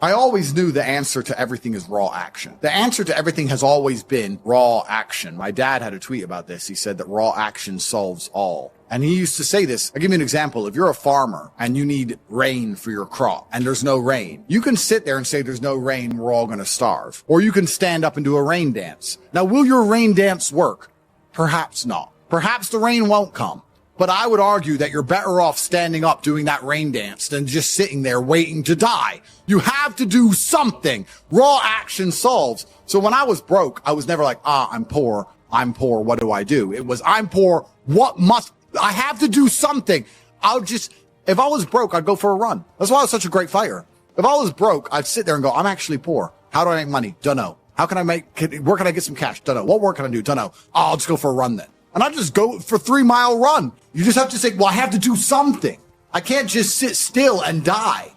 I always knew the answer to everything is raw action. The answer to everything has always been raw action. My dad had a tweet about this. He said that raw action solves all. And he used to say this. I'll give you an example. If you're a farmer and you need rain for your crop and there's no rain, you can sit there and say there's no rain, we're all going to starve. Or you can stand up and do a rain dance. Now, will your rain dance work? Perhaps not. Perhaps the rain won't come. But I would argue that you're better off standing up doing that rain dance than just sitting there waiting to die. You have to do something. Raw action solves. So when I was broke, I was never like, I'm poor. What do I do? It was, I'm poor. I have to do something. If I was broke, I'd go for a run. That's why I was such a great fighter. If I was broke, I'd sit there and go, I'm actually poor. How do I make money? Dunno. Where can I get some cash? Dunno. What work can I do? Dunno. I'll just go for a run then. And I just go for a 3-mile run. You just have to say, well, I have to do something. I can't just sit still and die.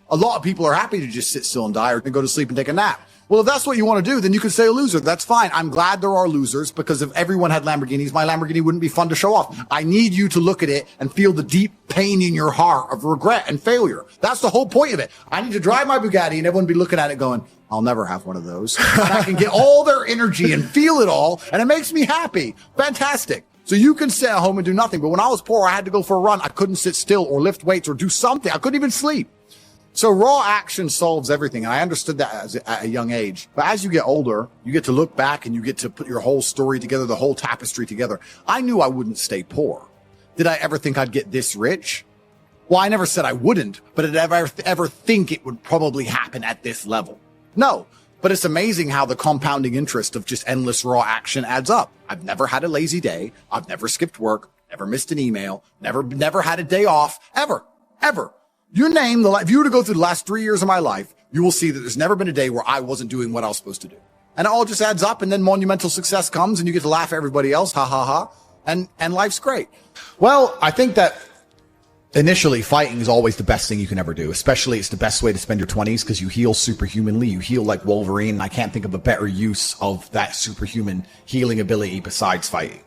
A lot of people are happy to just sit still and die or go to sleep and take a nap. Well, if that's what you want to do, then you can say a loser. That's fine. I'm glad there are losers, because if everyone had Lamborghinis, my Lamborghini wouldn't be fun to show off. I need you to look at it and feel the deep pain in your heart of regret and failure. That's the whole point of it. I need to drive my Bugatti and everyone be looking at it going, I'll never have one of those. And I can get all their energy and feel it all, and it makes me happy. Fantastic. So you can sit at home and do nothing. But when I was poor, I had to go for a run. I couldn't sit still or lift weights or do something. I couldn't even sleep. So raw action solves everything. And I understood that at a young age. But as you get older, you get to look back and you get to put your whole story together, the whole tapestry together. I knew I wouldn't stay poor. Did I ever think I'd get this rich? Well, I never said I wouldn't, but did I ever think it would probably happen at this level? No. But it's amazing how the compounding interest of just endless raw action adds up. I've never had a lazy day. I've never skipped work, never missed an email, never had a day off, ever. You name if you were to go through the last 3 years of my life, you will see that there's never been a day where I wasn't doing what I was supposed to do. And it all just adds up, and then monumental success comes and you get to laugh at everybody else. Ha ha ha. And life's great. Well, I think that initially, fighting is always the best thing you can ever do. Especially, it's the best way to spend your 20s because you heal superhumanly. You heal like Wolverine. And I can't think of a better use of that superhuman healing ability besides fighting.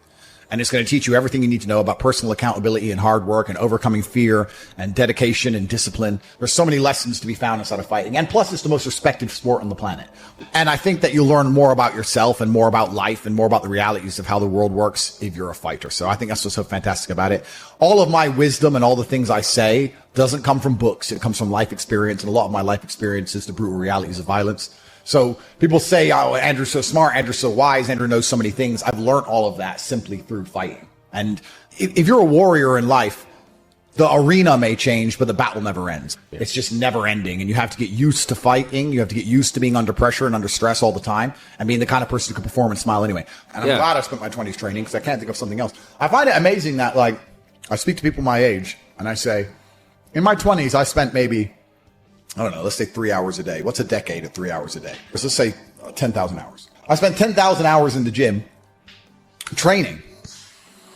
And it's going to teach you everything you need to know about personal accountability and hard work and overcoming fear and dedication and discipline. There's so many lessons to be found inside of fighting. And plus, it's the most respected sport on the planet. And I think that you'll learn more about yourself and more about life and more about the realities of how the world works if you're a fighter. So I think that's what's so fantastic about it. All of my wisdom and all the things I say doesn't come from books. It comes from life experience. And a lot of my life experience is the brutal realities of violence. So people say, oh, Andrew's so smart, Andrew's so wise, Andrew knows so many things. I've learned all of that simply through fighting. And if you're a warrior in life, the arena may change, but the battle never ends. Yeah. It's just never ending. And you have to get used to fighting. You have to get used to being under pressure and under stress all the time and being the kind of person who can perform and smile anyway. And I'm glad I spent my 20s training because I can't think of something else. I find it amazing that, like, I speak to people my age and I say, in my 20s, I spent maybe, I don't know, let's say 3 hours a day. What's a decade of 3 hours a day? Let's say 10,000 hours. I spent 10,000 hours in the gym training.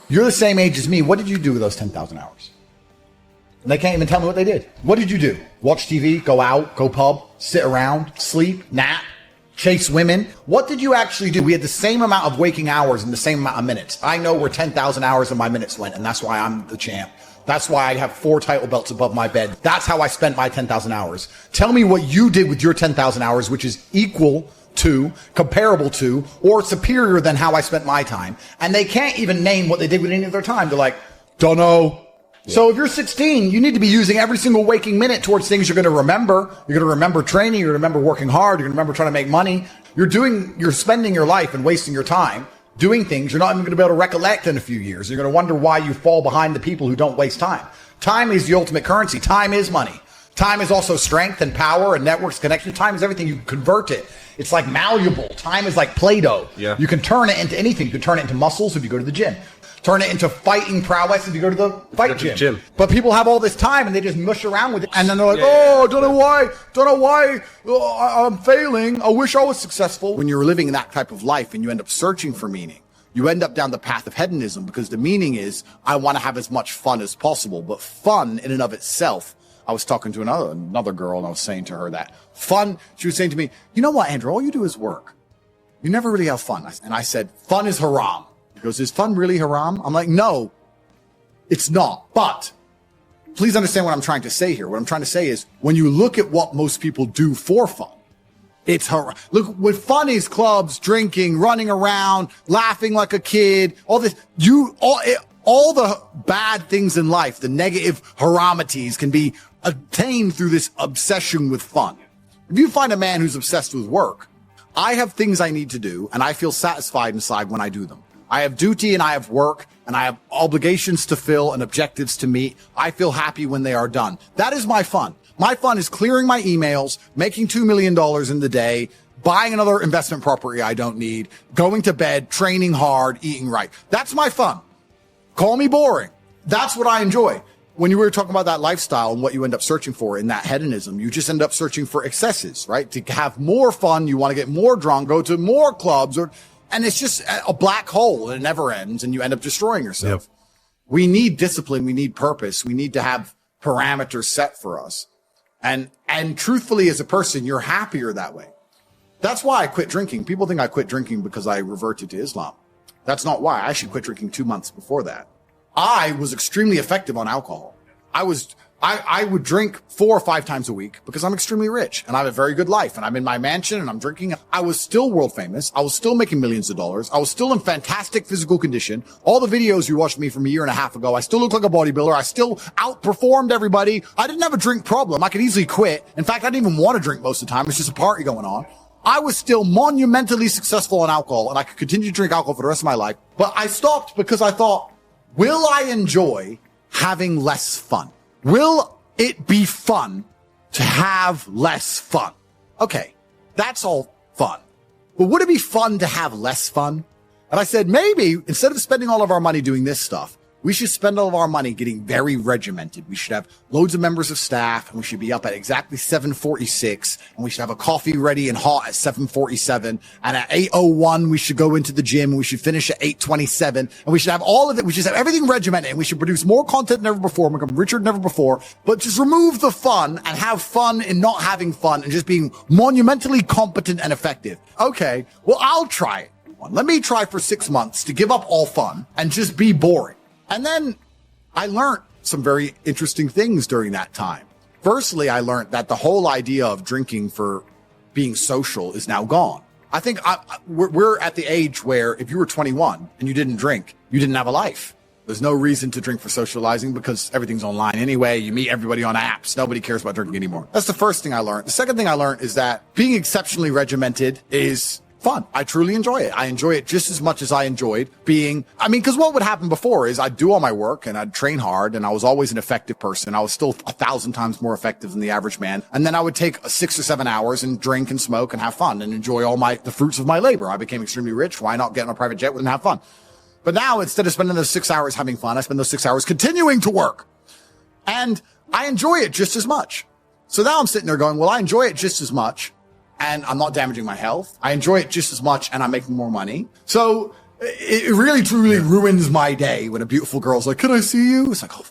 You're the same age as me. What did you do with those 10,000 hours? And they can't even tell me what they did. What did you do? Watch TV, go out, go pub, sit around, sleep, nap, chase women. What did you actually do? We had the same amount of waking hours and the same amount of minutes. I know where 10,000 hours of my minutes went, and that's why I'm the champ. That's why I have 4 title belts above my bed. That's how I spent my 10,000 hours. Tell me what you did with your 10,000 hours, which is equal to, comparable to, or superior than how I spent my time. And they can't even name what they did with any of their time. They're like, don't know. Yeah. So if you're 16, you need to be using every single waking minute towards things you're going to remember. You're going to remember training. You're going to remember working hard. You're going to remember trying to make money. You're spending your life and wasting your time doing things you're not even going to be able to recollect in a few years. You're going to wonder why you fall behind the people who don't waste time. Time is the ultimate currency. Time is money. Time is also strength and power and networks, connection. Time is everything. You convert it. It's like malleable. Time is like Play-Doh. Yeah. You can turn it into anything. You can turn it into muscles if you go to the gym. Turn it into fighting prowess if you go to the fight gym. But people have all this time and they just mush around with it. And then they're like, don't know why I'm failing. I wish I was successful. When you're living that type of life and you end up searching for meaning, you end up down the path of hedonism because the meaning is I want to have as much fun as possible. But fun in and of itself, I was talking to another girl and I was saying to her that fun, she was saying to me, you know what, Andrew, all you do is work. You never really have fun. And I said, fun is haram. He goes, is fun really haram? I'm like, no, it's not. But please understand what I'm trying to say here. What I'm trying to say is when you look at what most people do for fun, look, what fun is clubs, drinking, running around, laughing like a kid, all this, all the bad things in life, the negative haramities can be attained through this obsession with fun. If you find a man who's obsessed with work, I have things I need to do and I feel satisfied inside when I do them. I have duty and I have work and I have obligations to fill and objectives to meet. I feel happy when they are done. That is my fun. My fun is clearing my emails, making $2 million in the day, buying another investment property I don't need, going to bed, training hard, eating right. That's my fun. Call me boring. That's what I enjoy. When you were talking about that lifestyle and what you end up searching for in that hedonism, you just end up searching for excesses, right? To have more fun, you want to get more drunk, go to more clubs, and it's just a black hole and it never ends and you end up destroying yourself. Yep. We need discipline. We need purpose. We need to have parameters set for us. And truthfully, as a person, you're happier that way. That's why I quit drinking. People think I quit drinking because I reverted to Islam. That's not why. I actually quit drinking 2 months before that. I was extremely effective on alcohol. I would drink 4 or 5 times a week because I'm extremely rich and I have a very good life and I'm in my mansion and I'm drinking. I was still world famous. I was still making millions of dollars. I was still in fantastic physical condition. All the videos you watched me from a year and a half ago, I still look like a bodybuilder. I still outperformed everybody. I didn't have a drink problem. I could easily quit. In fact, I didn't even want to drink most of the time. It's just a party going on. I was still monumentally successful on alcohol and I could continue to drink alcohol for the rest of my life. But I stopped because I thought, will I enjoy having less fun? Will it be fun to have less fun? Okay, that's all fun. But would it be fun to have less fun? And I said, maybe instead of spending all of our money doing this stuff, we should spend all of our money getting very regimented. We should have loads of members of staff and we should be up at exactly 7:46 and we should have a coffee ready and hot at 7:47. And at 8:01, we should go into the gym and we should finish at 8:27 and we should have all of it. We should have everything regimented and we should produce more content than ever before and become richer than ever before, but just remove the fun and have fun in not having fun and just being monumentally competent and effective. Okay, well, I'll try it. Let me try for 6 months to give up all fun and just be boring. And then I learned some very interesting things during that time. Firstly, I learned that the whole idea of drinking for being social is now gone. I think we're at the age where if you were 21 and you didn't drink, you didn't have a life. There's no reason to drink for socializing because everything's online anyway. You meet everybody on apps. Nobody cares about drinking anymore. That's the first thing I learned. The second thing I learned is that being exceptionally regimented is fun. I truly enjoy it. I enjoy it just as much as I enjoyed because what would happen before is I'd do all my work and I'd train hard and I was always an effective person. I was still 1,000 times more effective than the average man. And then I would take 6 or 7 hours and drink and smoke and have fun and enjoy the fruits of my labor. I became extremely rich. Why not get on a private jet with and have fun? But now instead of spending those 6 hours having fun, I spend those 6 hours continuing to work and I enjoy it just as much. So now I'm sitting there going, well, I enjoy it just as much. And I'm not damaging my health. I enjoy it just as much and I'm making more money. So it really, truly ruins my day when a beautiful girl's like, can I see you? It's like, oh,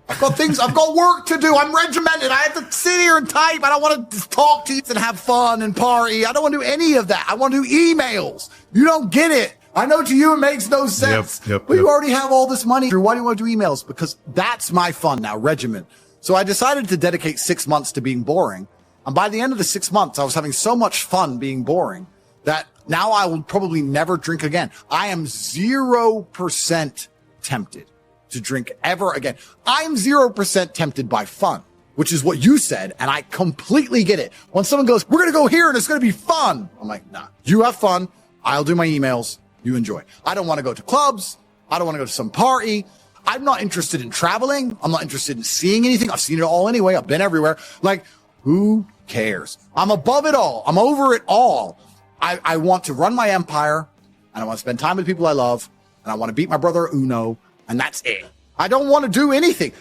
I've got work to do. I'm regimented. I have to sit here and type. I don't want to talk to you and have fun and party. I don't want to do any of that. I want to do emails. You don't get it. I know to you it makes no sense. But you already have all this money. Why do you want to do emails? Because that's my fun now, regiment. So I decided to dedicate 6 months to being boring. And by the end of the 6 months, I was having so much fun being boring that now I will probably never drink again. I am 0% tempted to drink ever again. I'm 0% tempted by fun, which is what you said. And I completely get it. When someone goes, we're going to go here and it's going to be fun. I'm like, nah, you have fun. I'll do my emails. You enjoy. I don't want to go to clubs. I don't want to go to some party. I'm not interested in traveling. I'm not interested in seeing anything. I've seen it all anyway. I've been everywhere. Like, who cares? I'm above it all. I'm over it all. I want to run my empire and I want to spend time with people I love and I want to beat my brother at Uno and that's it. I don't want to do anything.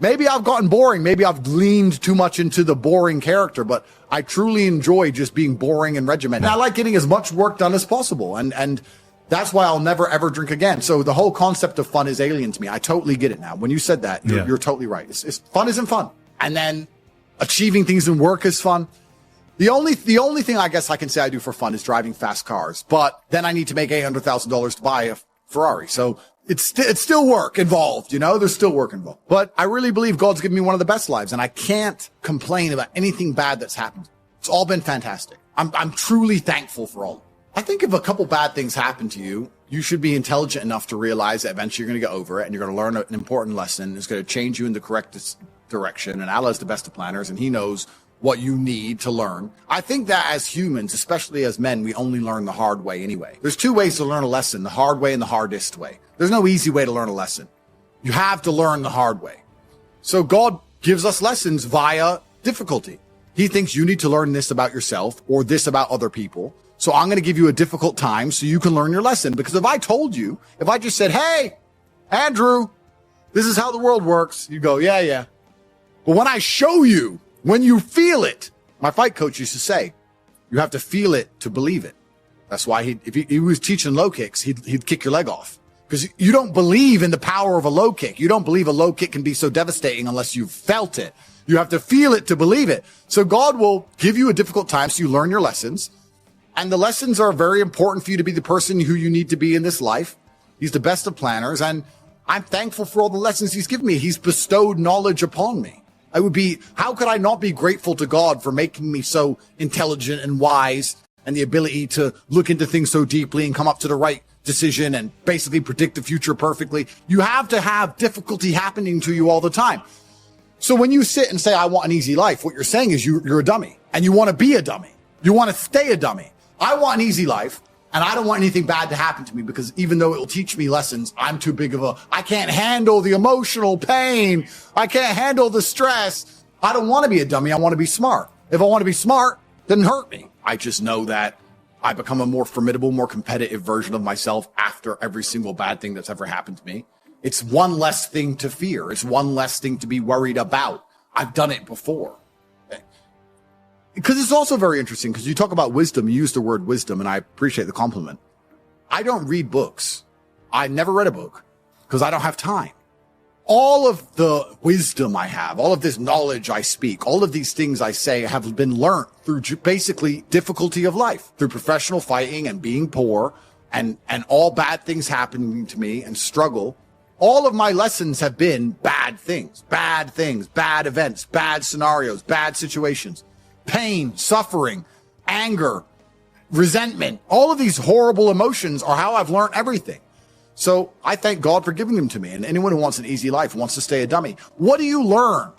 Maybe I've gotten boring. Maybe I've leaned too much into the boring character, but I truly enjoy just being boring and regimented. And I like getting as much work done as possible. And that's why I'll never, ever drink again. So the whole concept of fun is alien to me. I totally get it now. When you said that, you're totally right. It's fun isn't fun. And then achieving things in work is fun. The only thing I guess I can say I do for fun is driving fast cars. But then I need to make $800,000 to buy a Ferrari. So it's still work involved, there's still work involved. But I really believe God's given me one of the best lives, and I can't complain about anything bad that's happened. It's all been fantastic. I'm truly thankful for all. I think if a couple bad things happen to you, you should be intelligent enough to realize that eventually you're going to get over it and you're going to learn an important lesson. It's going to change you in the correct direction. And Allah is the best of planners, and he knows what you need to learn. I think that as humans, especially as men, we only learn the hard way anyway. There's two ways to learn a lesson, the hard way and the hardest way. There's no easy way to learn a lesson. You have to learn the hard way. So God gives us lessons via difficulty. He thinks you need to learn this about yourself or this about other people. So I'm going to give you a difficult time so you can learn your lesson. Because if I told you, if I just said, hey, Andrew, this is how the world works, you go, yeah. But when I show you, when you feel it, my fight coach used to say, you have to feel it to believe it. That's why if he was teaching low kicks, he'd kick your leg off. Because you don't believe in the power of a low kick. You don't believe a low kick can be so devastating unless you've felt it. You have to feel it to believe it. So God will give you a difficult time so you learn your lessons. And the lessons are very important for you to be the person who you need to be in this life. He's the best of planners. And I'm thankful for all the lessons he's given me. He's bestowed knowledge upon me. How could I not be grateful to God for making me so intelligent and wise and the ability to look into things so deeply and come up to the right decision and basically predict the future perfectly? You have to have difficulty happening to you all the time. So when you sit and say, I want an easy life, what you're saying is you're a dummy and you want to be a dummy. You want to stay a dummy. I want an easy life and I don't want anything bad to happen to me because even though it will teach me lessons, I'm too big of I can't handle the emotional pain. I can't handle the stress. I don't want to be a dummy. I want to be smart. If I want to be smart, then hurt me. I just know that I become a more formidable, more competitive version of myself after every single bad thing that's ever happened to me. It's one less thing to fear. It's one less thing to be worried about. I've done it before. Because it's also very interesting because you talk about wisdom, you use the word wisdom, and I appreciate the compliment. I don't read books. I never read a book because I don't have time. All of the wisdom I have, all of this knowledge I speak, all of these things I say have been learned through basically difficulty of life, through professional fighting and being poor and all bad things happening to me and struggle. All of my lessons have been bad events, bad scenarios, bad situations, pain, suffering, anger, resentment. All of these horrible emotions are how I've learned everything. So I thank God for giving them to me. And anyone who wants an easy life wants to stay a dummy. What do you learn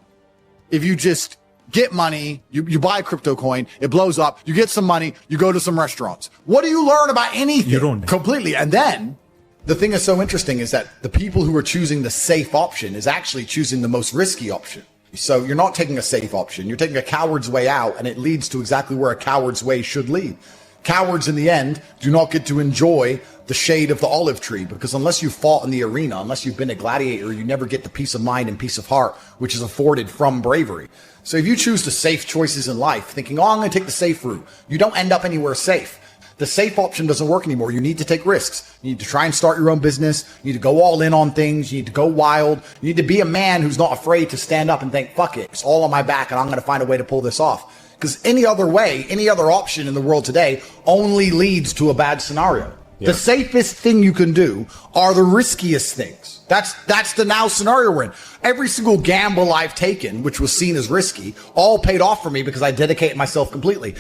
if you just get money, you buy a crypto coin, it blows up, you get some money, you go to some restaurants? What do you learn about anything? You don't. Completely. And then the thing that's so interesting is that the people who are choosing the safe option is actually choosing the most risky option. So you're not taking a safe option. You're taking a coward's way out, and it leads to exactly where a coward's way should lead. Cowards, in the end, do not get to enjoy the shade of the olive tree because unless you fought in the arena, unless you've been a gladiator, you never get the peace of mind and peace of heart, which is afforded from bravery. So if you choose the safe choices in life, thinking, I'm going to take the safe route, you don't end up anywhere safe. The safe option doesn't work anymore. You need to take risks. You need to try and start your own business. You need to go all in on things. You need to go wild. You need to be a man who's not afraid to stand up and think, fuck it, it's all on my back and I'm going to find a way to pull this off. Because any other way, any other option in the world today only leads to a bad scenario. Yeah. The safest thing you can do are the riskiest things. That's the now scenario we're in. Every single gamble I've taken, which was seen as risky, all paid off for me because I dedicated myself completely.